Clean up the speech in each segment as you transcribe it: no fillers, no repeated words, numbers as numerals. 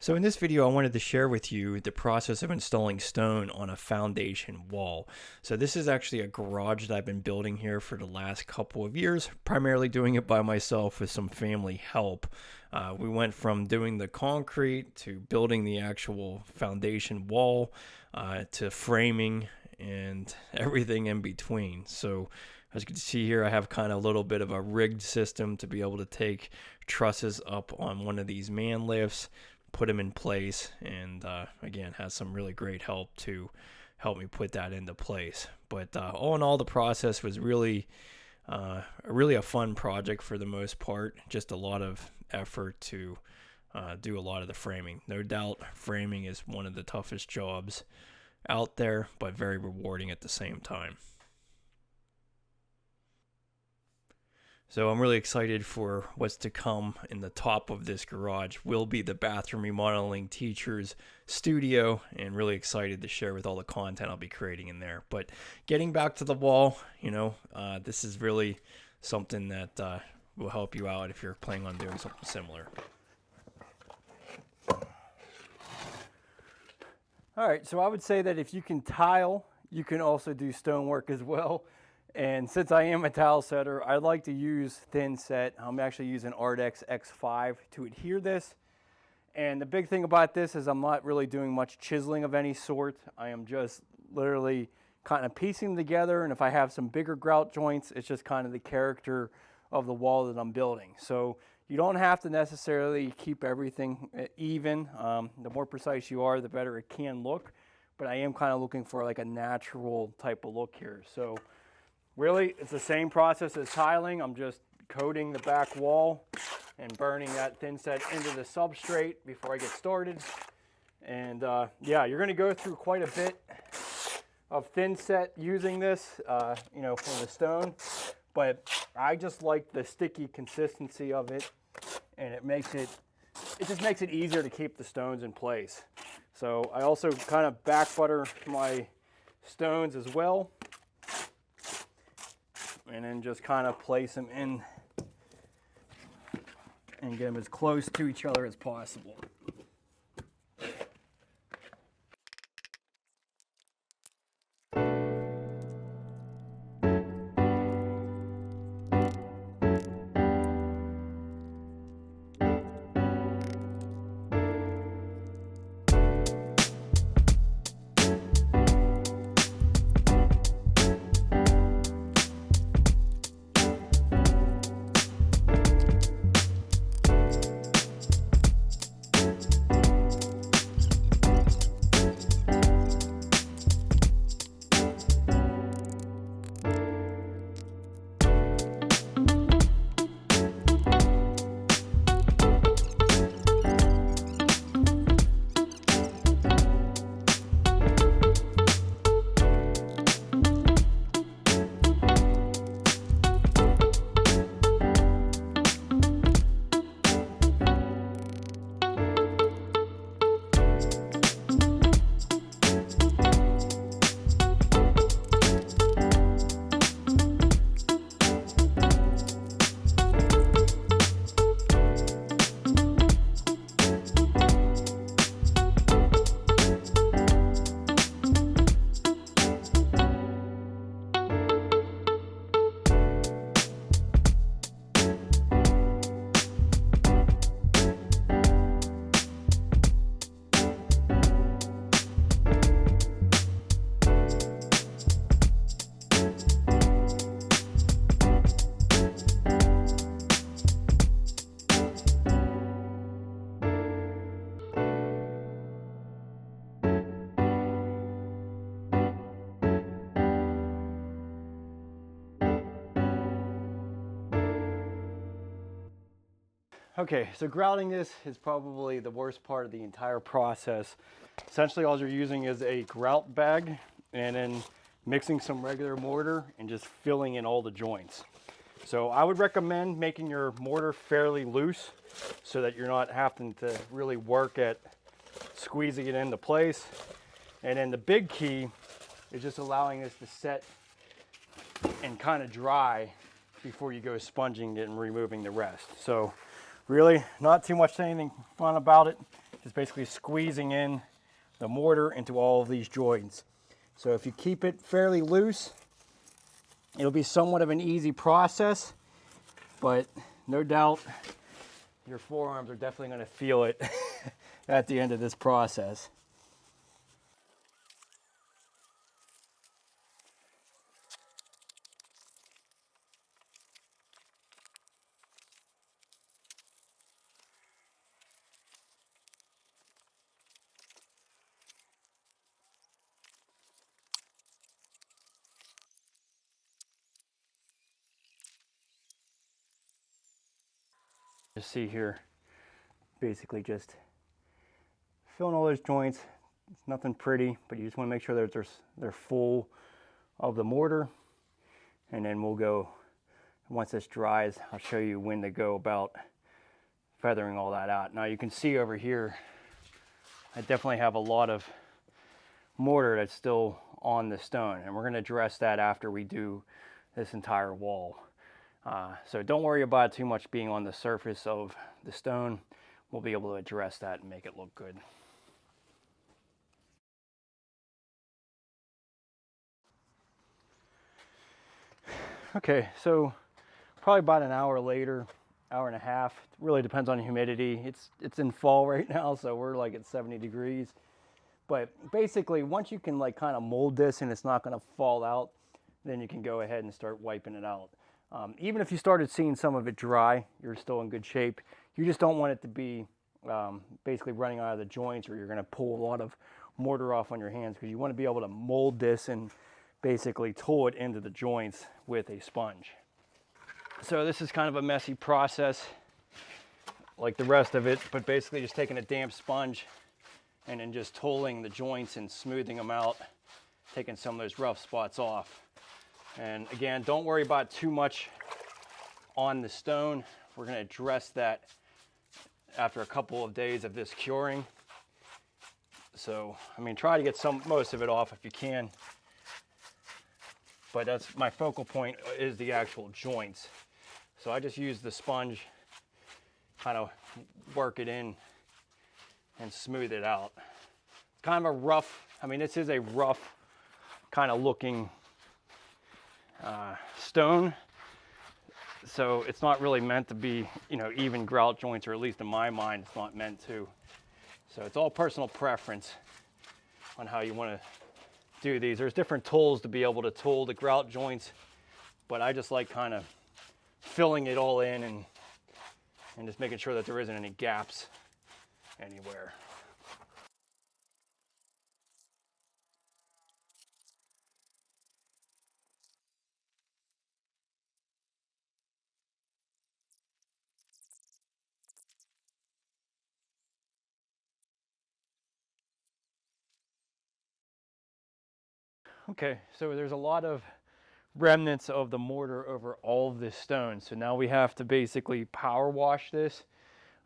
So in this video, I wanted to share with you the process of installing stone on a foundation wall. So this is actually a garage that I've been building here for the last couple of years, primarily doing it by myself with some family help. We went from doing the concrete to building the actual foundation wall to framing and everything in between. So as you can see here, I have kind of a little bit of a rigged system to be able to take trusses up on one of these man lifts, put them in place, and again, has some really great help to help me put that into place. But all in all, the process was really a fun project for the most part. Just a lot of effort to do a lot of the framing. No doubt framing is one of the toughest jobs out there, but very rewarding at the same time. So I'm really excited for what's to come. In the top of this garage will be the Bathroom Remodeling teacher's studio, and really excited to share with all the content I'll be creating in there. But getting back to the wall, this is really something that will help you out if you're planning on doing something similar. All right, so I would say that if you can tile, you can also do stonework as well. And since I am a tile setter, I like to use thin set. I'm actually using Ardex X5 to adhere this. And the big thing about this is I'm not really doing much chiseling of any sort. I am just literally kind of piecing them together. And if I have some bigger grout joints, it's just kind of the character of the wall that I'm building. So you don't have to necessarily keep everything even. The more precise you are, the better it can look. But I am kind of looking for like a natural type of look here. So really, it's the same process as tiling. I'm just coating the back wall and burning that thin set into the substrate before I get started. And yeah, you're going to go through quite a bit of thin set using this, for the stone. But I just like the sticky consistency of it, and it just makes it easier to keep the stones in place. So I also kind of back butter my stones as well, and then just kind of place them in and get them as close to each other as possible. Okay, so grouting this is probably the worst part of the entire process. Essentially, all you're using is a grout bag and then mixing some regular mortar and just filling in all the joints. So I would recommend making your mortar fairly loose so that you're not having to really work at squeezing it into place. And then the big key is just allowing this to set and kind of dry before you go sponging it and removing the rest. So really not too much anything fun about it. just basically squeezing in the mortar into all of these joints. So if you keep it fairly loose, it'll be somewhat of an easy process, but no doubt your forearms are definitely going to feel it at the end of this process. You see here, basically just filling all those joints. It's nothing pretty, but you just want to make sure that they're full of the mortar. And then we'll go, once this dries, I'll show you when to go about feathering all that out. Now you can see over here, I definitely have a lot of mortar that's still on the stone, and we're going to address that after we do this entire wall. So don't worry about it too much being on the surface of the stone. We'll be able to address that and make it look good. Okay, so probably about an hour later, hour and a half. It really depends on humidity. It's in fall right now, so we're like at 70 degrees. But basically, once you can like kind of mold this and it's not going to fall out, then you can go ahead and start wiping it out. Even if you started seeing some of it dry, you're still in good shape. You just don't want it to be basically running out of the joints, or you're going to pull a lot of mortar off on your hands, because you want to be able to mold this and basically tool it into the joints with a sponge. So this is kind of a messy process like the rest of it, but basically just taking a damp sponge and then just tooling the joints and smoothing them out, taking some of those rough spots off. And again, don't worry about too much on the stone. We're going to address that after a couple of days of this curing. So, I mean, try to get most of it off if you can. But that's my focal point, is the actual joints. So I just use the sponge, kind of work it in and smooth it out. It's kind of a rough, I mean, this is a rough kind of looking stone. So it's not really meant to be, you know, even grout joints, or at least in my mind, it's not meant to. So it's all personal preference on how you want to do these. There's different tools to be able to tool the grout joints, but I just like kind of filling it all in and just making sure that there isn't any gaps anywhere. Okay, so there's a lot of remnants of the mortar over all of this stone. So now we have to basically power wash this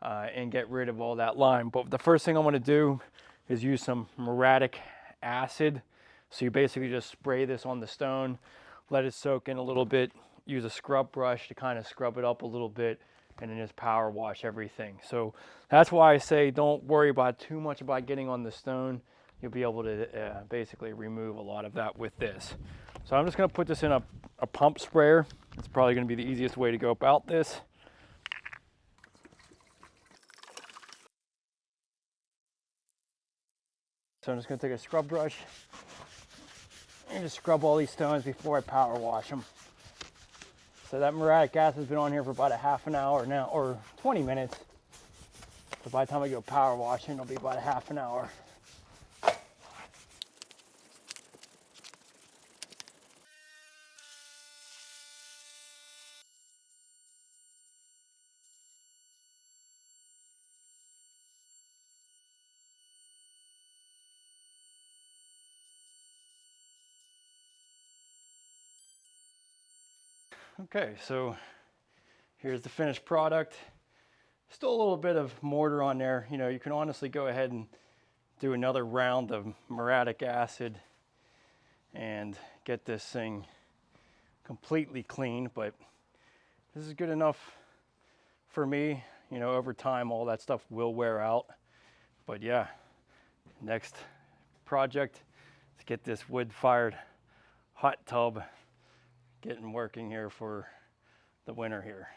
and get rid of all that lime. But the first thing I want to do is use some muratic acid. So you basically just spray this on the stone, let it soak in a little bit, use a scrub brush to kind of scrub it up a little bit, and then just power wash everything. So that's why I say don't worry about too much about getting on the stone. You'll be able to basically remove a lot of that with this. So I'm just going to put this in a pump sprayer. It's probably going to be the easiest way to go about this. So I'm just going to take a scrub brush and just scrub all these stones before I power wash them. So that muratic acid has been on here for about a half an hour now, or 20 minutes. So by the time I go power washing, it'll be about a half an hour. Okay, so here's the finished product. Still a little bit of mortar on there. You know, you can honestly go ahead and do another round of muratic acid and get this thing completely clean, but this is good enough for me. You know, over time all that stuff will wear out, But yeah, next project is get this wood-fired hot tub getting working here for the winter here.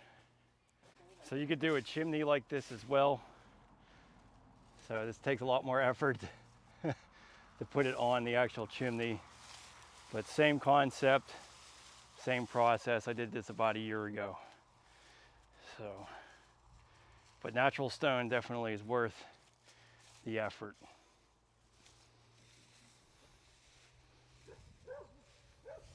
So you could do a chimney like this as well. So this takes a lot more effort to put it on the actual chimney, but same concept, same process. I did this about a year ago. So, but natural stone definitely is worth the effort.